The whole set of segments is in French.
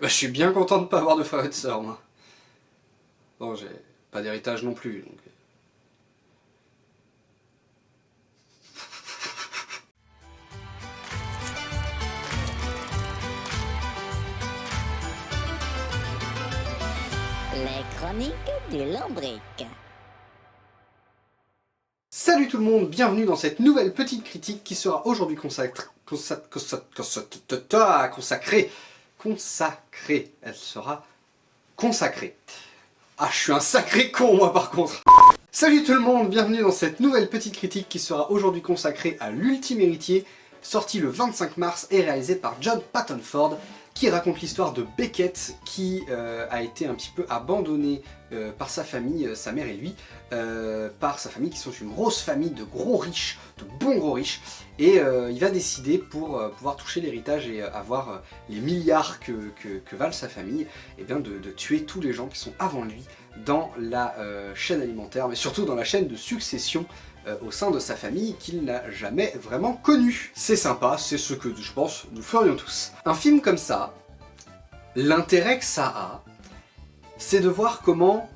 Eh ben, je suis bien content de ne pas avoir de frère et de sœur, moi. Bon, j'ai pas d'héritage non plus, donc... Les chroniques du lombric. Salut tout le monde, bienvenue dans cette nouvelle petite critique qui sera aujourd'hui consacrée. Elle sera consacrée. Ah, je suis un sacré con, moi, par contre. Salut tout le monde, bienvenue dans cette nouvelle petite critique qui sera aujourd'hui consacrée à L'Ultime Héritier, sorti le 25 mars et réalisé par John Patton Ford, qui raconte l'histoire de Beckett qui a été un petit peu abandonné par sa famille, sa mère et lui, par sa famille qui sont une grosse famille de gros riches, de bons gros riches, et il va décider pour pouvoir toucher l'héritage et avoir les milliards que valent sa famille, et bien de tuer tous les gens qui sont avant lui dans la chaîne alimentaire, mais surtout dans la chaîne de succession au sein de sa famille qu'il n'a jamais vraiment connue. C'est sympa, c'est ce que je pense nous ferions tous. Un film comme ça, l'intérêt que ça a, c'est de voir comment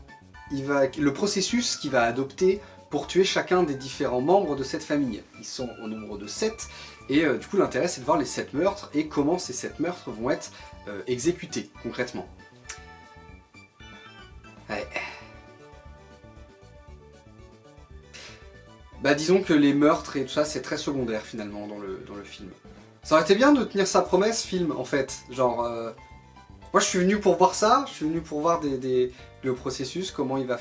le processus qu'il va adopter pour tuer chacun des différents membres de cette famille. Ils sont au nombre de 7, et du coup l'intérêt c'est de voir les 7 meurtres et comment ces 7 meurtres vont être exécutés concrètement. Ouais. Bah disons que les meurtres et tout ça c'est très secondaire finalement dans le film. Ça aurait été bien de tenir sa promesse film en fait, genre... Moi je suis venu pour voir ça, je suis venu pour voir le processus, comment il va...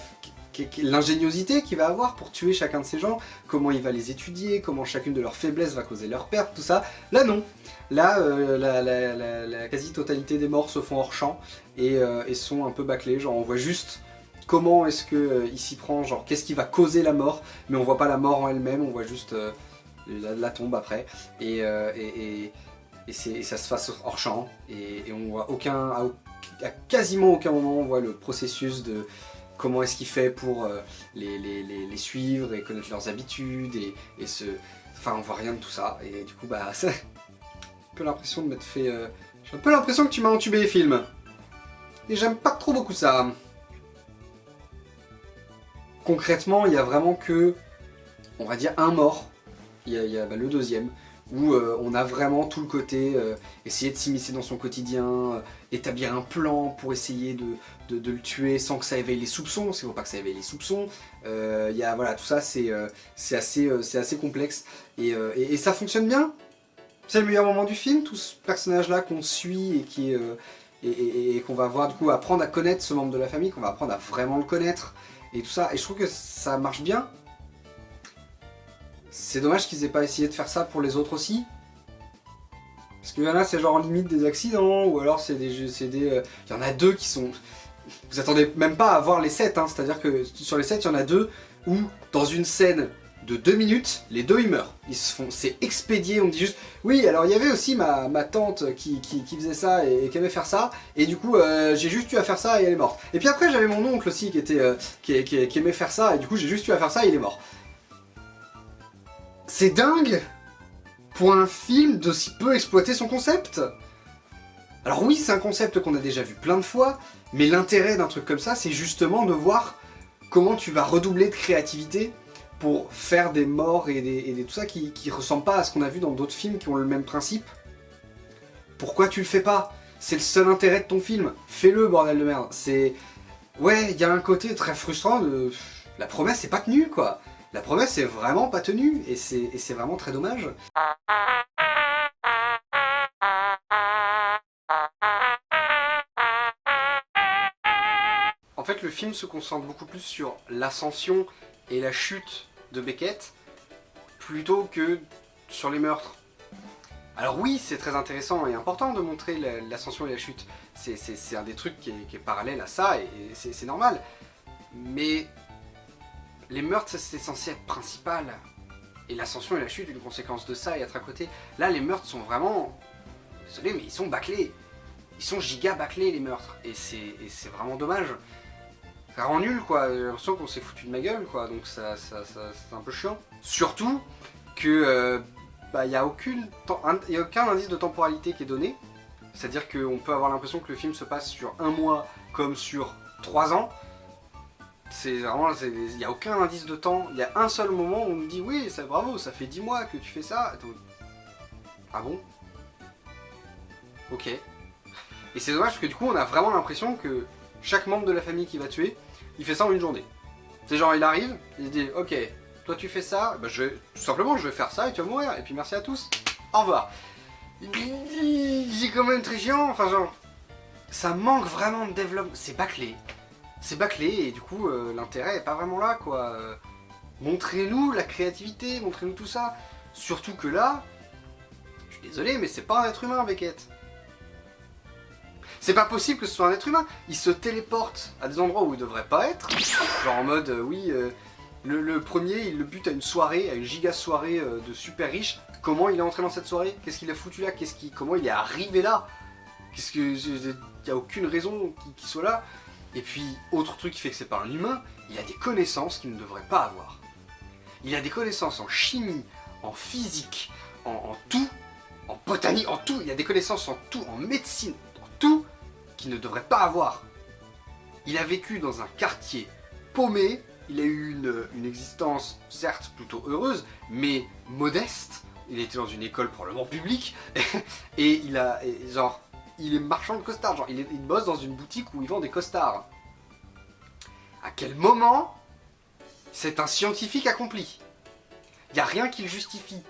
l'ingéniosité qu'il va avoir pour tuer chacun de ces gens, comment il va les étudier, comment chacune de leurs faiblesses va causer leur perte, tout ça. Là non. Là la quasi-totalité des morts se font hors champ et sont un peu bâclés, genre on voit juste... comment est-ce qu'il s'y prend, genre qu'est-ce qui va causer la mort, mais on voit pas la mort en elle-même, on voit juste la tombe après, et ça se passe hors champ, et on voit à quasiment aucun moment on voit le processus de comment est-ce qu'il fait pour les suivre et connaître leurs habitudes, enfin on voit rien de tout ça, et du coup bah c'est un peu l'impression de m'être fait... j'ai un peu l'impression que tu m'as entubé les films, et j'aime pas trop beaucoup ça. Concrètement, il y a vraiment que, on va dire, un mort, il y a le deuxième, où on a vraiment tout le côté, essayer de s'immiscer dans son quotidien, établir un plan pour essayer de le tuer sans que ça éveille les soupçons, parce qu'il ne faut pas que ça éveille les soupçons, voilà, tout ça c'est assez complexe, et ça fonctionne bien. C'est le meilleur moment du film, tout ce personnage-là qu'on suit et qu'on va voir, du coup, apprendre à connaître ce membre de la famille, qu'on va apprendre à vraiment le connaître, et tout ça, et je trouve que ça marche bien. C'est dommage qu'ils aient pas essayé de faire ça pour les autres aussi. Parce qu'il y en a, c'est genre en limite des accidents, ou alors c'est des... il y en a deux qui sont... Vous attendez même pas à voir les 7, hein, c'est-à-dire que sur les 7, il y en a deux où, dans une scène de 2 minutes, les deux ils meurent. Ils se font... C'est expédié, on me dit juste... Oui, alors il y avait aussi ma tante qui faisait ça et qui aimait faire ça, et du coup j'ai juste eu à faire ça et elle est morte. Et puis après j'avais mon oncle aussi qui aimait faire ça, et du coup j'ai juste eu à faire ça et il est mort. C'est dingue pour un film d'aussi peu exploiter son concept. Alors oui, c'est un concept qu'on a déjà vu plein de fois, mais l'intérêt d'un truc comme ça, c'est justement de voir comment tu vas redoubler de créativité pour faire des morts et tout ça qui ressemblent pas à ce qu'on a vu dans d'autres films qui ont le même principe. Pourquoi tu le fais pas? C'est le seul intérêt de ton film. Fais-le, bordel de merde. C'est... Ouais, il y a un côté très frustrant de... La promesse est pas tenue, quoi. La promesse est vraiment pas tenue, et c'est vraiment très dommage. En fait, le film se concentre beaucoup plus sur l'ascension et la chute de Beckett, plutôt que sur les meurtres. Alors oui, c'est très intéressant et important de montrer l'ascension et la chute. C'est un des trucs qui est parallèle à ça, et c'est normal. Mais les meurtres, c'est censé être principal. Et l'ascension et la chute, une conséquence de ça et être à côté. Là, les meurtres sont vraiment... Désolé, mais ils sont bâclés. Ils sont giga bâclés, les meurtres. Et c'est vraiment dommage. Ça rend nul, quoi. J'ai l'impression qu'on s'est foutu de ma gueule, quoi. Donc c'est un peu chiant. Surtout que... y a aucun indice de temporalité qui est donné. C'est-à-dire qu'on peut avoir l'impression que le film se passe sur un mois comme sur 3 ans. C'est vraiment, il n'y a aucun indice de temps. Il y a un seul moment où on me dit oui, ça, bravo, ça fait 10 mois que tu fais ça. Attends. Ah bon? Ok. Et c'est dommage parce que du coup on a vraiment l'impression que chaque membre de la famille qui va tuer, il fait ça en une journée. C'est genre il arrive, il se dit ok, toi tu fais ça, bah tout simplement je vais faire ça et tu vas mourir. Et puis merci à tous, au revoir. J'ai quand même très chiant, enfin genre, ça manque vraiment de développement, c'est bâclé. C'est bâclé et du coup l'intérêt est pas vraiment là quoi. Montrez-nous la créativité, montrez-nous tout ça. Surtout que là, je suis désolé mais c'est pas un être humain Beckett. C'est pas possible que ce soit un être humain. Il se téléporte à des endroits où il devrait pas être. Genre en mode, oui, le premier, il le bute à une soirée, à une giga soirée de super riches. Comment il est entré dans cette soirée? Qu'est-ce qu'il a foutu là? Comment il est arrivé là? Il n'y a aucune raison qu'il soit là. Et puis, autre truc qui fait que c'est pas un humain, il a des connaissances qu'il ne devrait pas avoir. Il a des connaissances en chimie, en physique, en tout, en botanique, en tout. Il a des connaissances en tout, en médecine, en tout, qu'il ne devrait pas avoir. Il a vécu dans un quartier paumé, il a eu une existence certes plutôt heureuse, mais modeste. Il était dans une école probablement publique, et il est marchand de costards, genre il bosse dans une boutique où il vend des costards. À quel moment c'est un scientifique accompli? Il n'y a rien qui le justifie.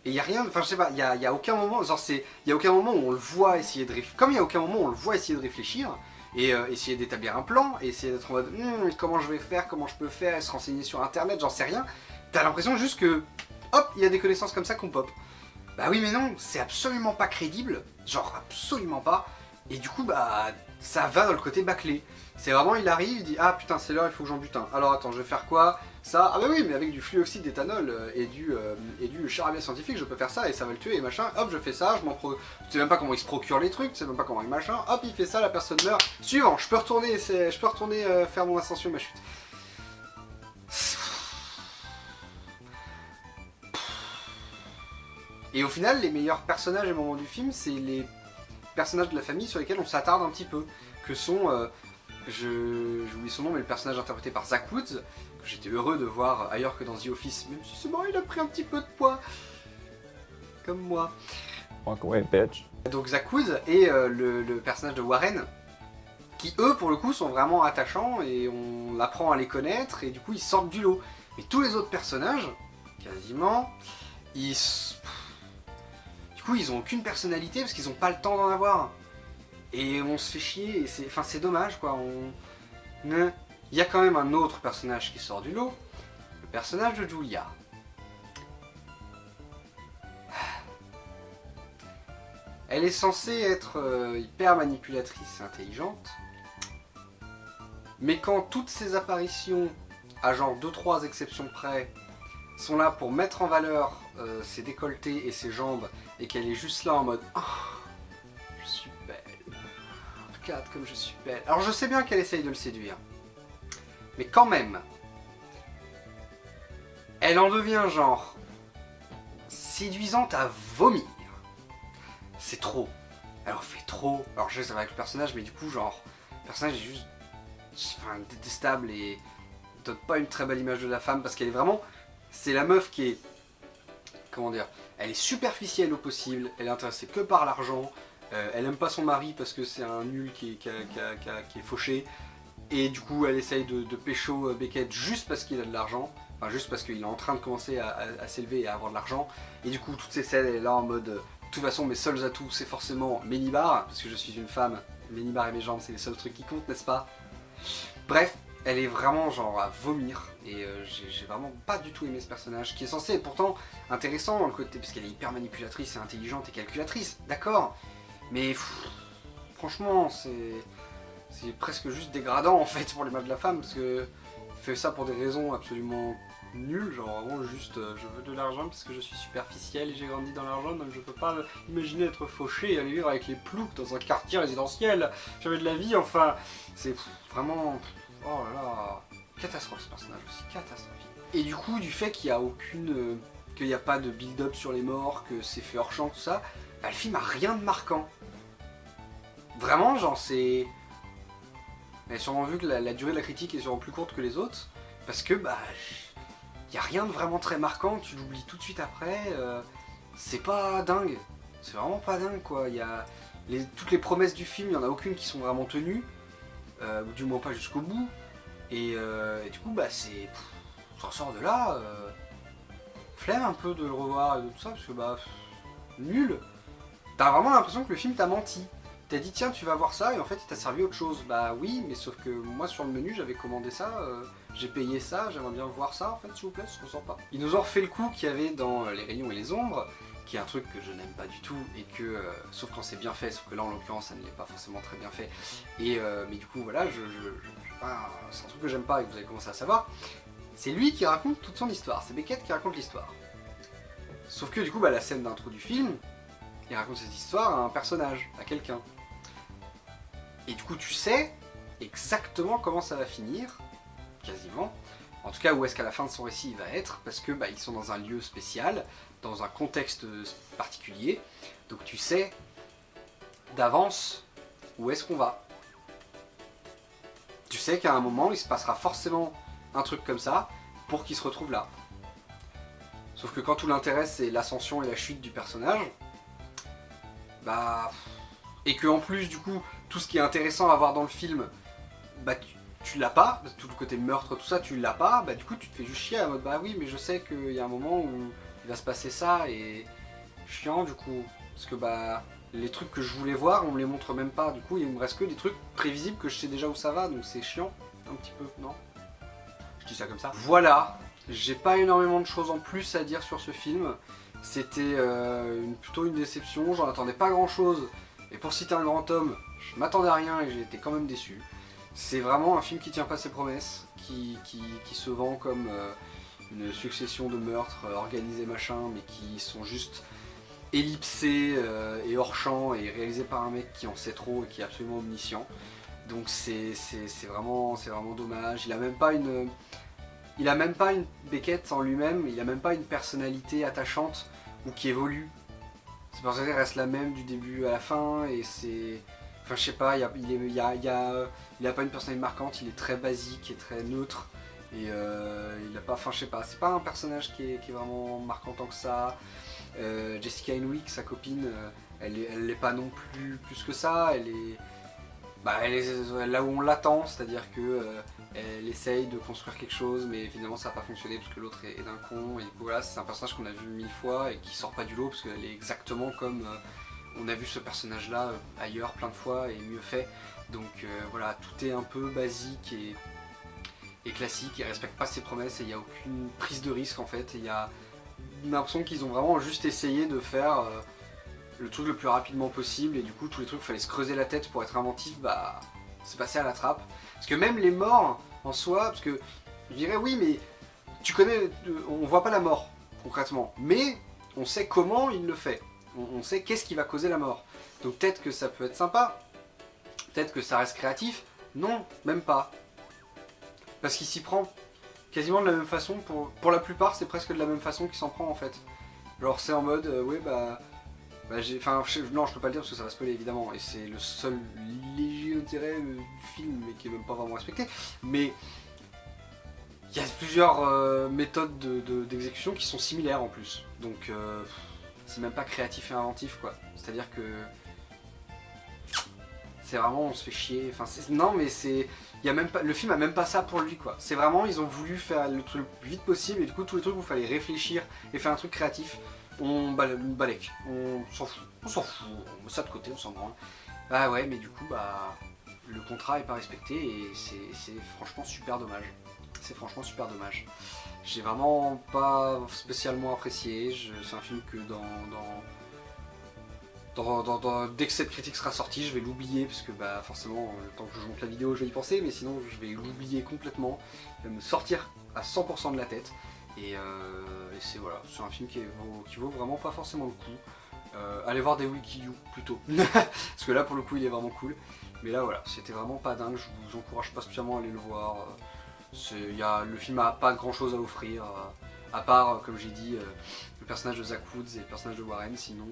Et il y a rien, enfin je sais pas, il y a aucun moment, genre il y a aucun moment où on le voit essayer de réfléchir, comme il y a aucun moment où on le voit essayer de réfléchir, et essayer d'établir un plan, et essayer d'être en mode comment je vais faire, comment je peux faire, et se renseigner sur internet, j'en sais rien. T'as l'impression juste que, hop, il y a des connaissances comme ça qu'on pop. Bah oui mais non, c'est absolument pas crédible, genre absolument pas, et du coup bah ça va dans le côté bâclé. C'est vraiment, il arrive, il dit ah putain c'est l'heure, il faut que j'en bute un. Alors attends, je vais faire quoi? Ça, ah bah oui, mais avec du fluoxyde d'éthanol et du charabia scientifique, je peux faire ça et ça va le tuer et machin. Hop, je fais ça, tu sais même pas comment il se procure les trucs, tu sais même pas comment il machin. Hop, il fait ça, la personne meurt. Suivant, je peux retourner faire mon ascension, ma chute. Et au final, les meilleurs personnages et moments du film, c'est les personnages de la famille sur lesquels on s'attarde un petit peu, que sont j'oublie son nom, mais le personnage interprété par Zach Woods, que j'étais heureux de voir ailleurs que dans The Office, même si c'est marrant, il a pris un petit peu de poids. Comme moi. Walk away, bitch. Donc Zach Woods et le personnage de Warren, qui eux, pour le coup, sont vraiment attachants et on apprend à les connaître et du coup, ils sortent du lot. Mais tous les autres personnages, quasiment, du coup, ils ont aucune personnalité parce qu'ils ont pas le temps d'en avoir. Et on se fait chier, et c'est dommage quoi. Il y a quand même un autre personnage qui sort du lot, le personnage de Julia. Elle est censée être hyper manipulatrice et intelligente, mais quand toutes ses apparitions, à genre 2-3 exceptions près, sont là pour mettre en valeur ses décolletés et ses jambes, et qu'elle est juste là en mode oh, je suis belle. Regarde comme je suis belle. Alors je sais bien qu'elle essaye de le séduire. Mais quand même, elle en devient genre séduisante à vomir. C'est trop. Elle en fait trop. Alors je sais ça va avec le personnage, mais du coup genre, le personnage est juste détestable et donne pas une très belle image de la femme parce qu'elle est vraiment... C'est la meuf qui est... Comment dire? Elle est superficielle au possible, elle est intéressée que par l'argent. Elle aime pas son mari parce que c'est un nul qui est fauché. Et du coup elle essaye de pécho Beckett juste parce qu'il a de l'argent. Enfin juste parce qu'il est en train de commencer à s'élever et à avoir de l'argent. Et du coup toutes ces scènes elle est là en mode de toute façon mes seuls atouts c'est forcément mes nibards. Parce que je suis une femme, mes nibards et mes jambes c'est les seuls trucs qui comptent, n'est-ce pas? Bref, elle est vraiment genre à vomir. Et j'ai vraiment pas du tout aimé ce personnage qui est censé être pourtant intéressant dans le côté. Parce qu'elle est hyper manipulatrice et intelligente et calculatrice, d'accord. Mais franchement, c'est presque juste dégradant en fait pour les l'image de la femme parce que fait ça pour des raisons absolument nulles, genre vraiment juste je veux de l'argent parce que je suis superficielle et j'ai grandi dans l'argent donc je peux pas imaginer être fauché et aller vivre avec les ploucs dans un quartier résidentiel. J'avais de la vie, enfin c'est vraiment oh là là, catastrophe ce personnage aussi, catastrophique. Et du coup du fait qu'il y a aucune qu'il n'y a pas de build-up sur les morts, que c'est fait hors champ tout ça, bah, le film a rien de marquant. Vraiment, genre c'est... Elle a sûrement vu que la durée de la critique est sûrement plus courte que les autres, parce que bah... Y a rien de vraiment très marquant, tu l'oublies tout de suite après, c'est pas dingue. C'est vraiment pas dingue quoi, toutes les promesses du film, il y en a aucune qui sont vraiment tenues, ou du moins pas jusqu'au bout, et du coup bah c'est... On sort de là, flemme un peu de le revoir et de tout ça, parce que bah... nul. T'as vraiment l'impression que le film t'a menti. T'as dit tiens tu vas voir ça et en fait il t'a servi autre chose. Bah oui mais sauf que moi sur le menu j'avais commandé ça, j'ai payé ça, j'aimerais bien voir ça en fait s'il vous plaît, je ressens pas. Ils nous ont refait le coup qu'il y avait dans Les Rayons et les Ombres, qui est un truc que je n'aime pas du tout et que, sauf quand c'est bien fait, sauf que là en l'occurrence ça ne l'est pas forcément très bien fait. Et mais du coup voilà, c'est un truc que j'aime pas et que vous avez commencé à savoir. C'est lui qui raconte toute son histoire, c'est Beckett qui raconte l'histoire. Sauf que du coup bah, la scène d'intro du film, il raconte cette histoire à un personnage, à quelqu'un. Et du coup tu sais exactement comment ça va finir, quasiment. En tout cas où est-ce qu'à la fin de son récit il va être, parce que bah, ils sont dans un lieu spécial, dans un contexte particulier. Donc tu sais d'avance où est-ce qu'on va. Tu sais qu'à un moment il se passera forcément un truc comme ça pour qu'il se retrouve là. Sauf que quand tout l'intérêt c'est l'ascension et la chute du personnage, bah... Et que en plus du coup, tout ce qui est intéressant à voir dans le film, bah tu l'as pas, tout le côté meurtre, tout ça, tu l'as pas, bah du coup tu te fais juste chier à mode bah oui mais je sais qu'il y a un moment où il va se passer ça et chiant du coup. Parce que bah les trucs que je voulais voir on me les montre même pas, du coup il me reste que des trucs prévisibles que je sais déjà où ça va, donc c'est chiant un petit peu, non? Je dis ça comme ça. Voilà, j'ai pas énormément de choses en plus à dire sur ce film. C'était plutôt une déception, j'en attendais pas grand chose. Et pour citer un grand homme, je m'attendais à rien et j'ai été quand même déçu. C'est vraiment un film qui tient pas ses promesses, qui se vend comme une succession de meurtres organisés machin, mais qui sont juste ellipsés et hors champ et réalisés par un mec qui en sait trop et qui est absolument omniscient. Donc c'est vraiment dommage. Il a même pas une Beckett en lui-même, il a même pas une personnalité attachante ou qui évolue. Cette personnalité reste la même du début à la fin et c'est... Enfin je sais pas, il a pas une personnalité marquante, il est très basique et très neutre. Et il a pas... Enfin je sais pas, c'est pas un personnage qui est vraiment marquant tant que ça. Jessica Henwick, sa copine, elle l'est pas non plus que ça, elle est là où on l'attend, c'est-à-dire que elle essaye de construire quelque chose mais finalement ça n'a pas fonctionné parce que l'autre est d'un con et du coup voilà, c'est un personnage qu'on a vu 1000 fois et qui sort pas du lot parce qu'elle est exactement comme on a vu ce personnage là ailleurs plein de fois et mieux fait. Donc voilà, tout est un peu basique et classique, il respecte pas ses promesses et il n'y a aucune prise de risque en fait. Il y a l'impression qu'ils ont vraiment juste essayé de faire le truc le plus rapidement possible et du coup tous les trucs il fallait se creuser la tête pour être inventif, bah c'est passé à la trappe. Parce que même les morts en soi, parce que je dirais oui mais tu connais, on voit pas la mort concrètement, mais on sait comment il le fait, on sait qu'est-ce qui va causer la mort. Donc peut-être que ça peut être sympa, peut-être que ça reste créatif, non, même pas. Parce qu'il s'y prend quasiment de la même façon, pour la plupart c'est presque de la même façon qu'il s'en prend en fait. Genre c'est en mode, ouais bah non je peux pas le dire parce que ça va spoiler évidemment et c'est le seul léger intérêt du film mais qui est même pas vraiment respecté, mais il y a plusieurs méthodes d'exécution qui sont similaires en plus, donc c'est même pas créatif et inventif quoi, c'est à dire que c'est vraiment on se fait chier, enfin non mais c'est, il y a même pas, le film a même pas ça pour lui quoi, c'est vraiment ils ont voulu faire le truc le plus vite possible et du coup tous les trucs où il fallait réfléchir et faire un truc créatif on balèque, on s'en fout, on met ça de côté, on s'en branle. Bah ouais, mais du coup, bah le contrat est pas respecté et c'est franchement super dommage. C'est franchement super dommage. J'ai vraiment pas spécialement apprécié, c'est un film que dès que cette critique sera sortie, je vais l'oublier parce que bah forcément, le temps que je monte la vidéo, je vais y penser, mais sinon je vais l'oublier complètement, il va me sortir à 100% de la tête. Et c'est voilà, c'est un film qui vaut vraiment pas forcément le coup. Allez voir des Wikidou plutôt, parce que là pour le coup il est vraiment cool. Mais là voilà, c'était vraiment pas dingue, je vous encourage pas spécialement à aller le voir. Le film a pas grand chose à offrir, à part comme j'ai dit le personnage de Zach Woods et le personnage de Warren, sinon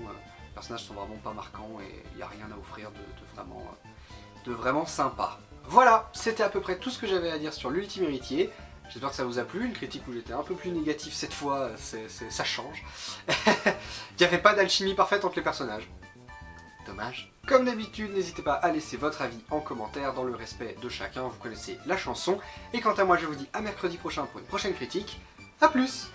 Les personnages sont vraiment pas marquants et il n'y a rien à offrir de vraiment sympa. Voilà, c'était à peu près tout ce que j'avais à dire sur l'Ultime Héritier. J'espère que ça vous a plu, une critique où j'étais un peu plus négatif cette fois, ça change. Il n'y avait pas d'alchimie parfaite entre les personnages. Dommage. Comme d'habitude, n'hésitez pas à laisser votre avis en commentaire dans le respect de chacun, vous connaissez la chanson. Et quant à moi, je vous dis à mercredi prochain pour une prochaine critique. A plus!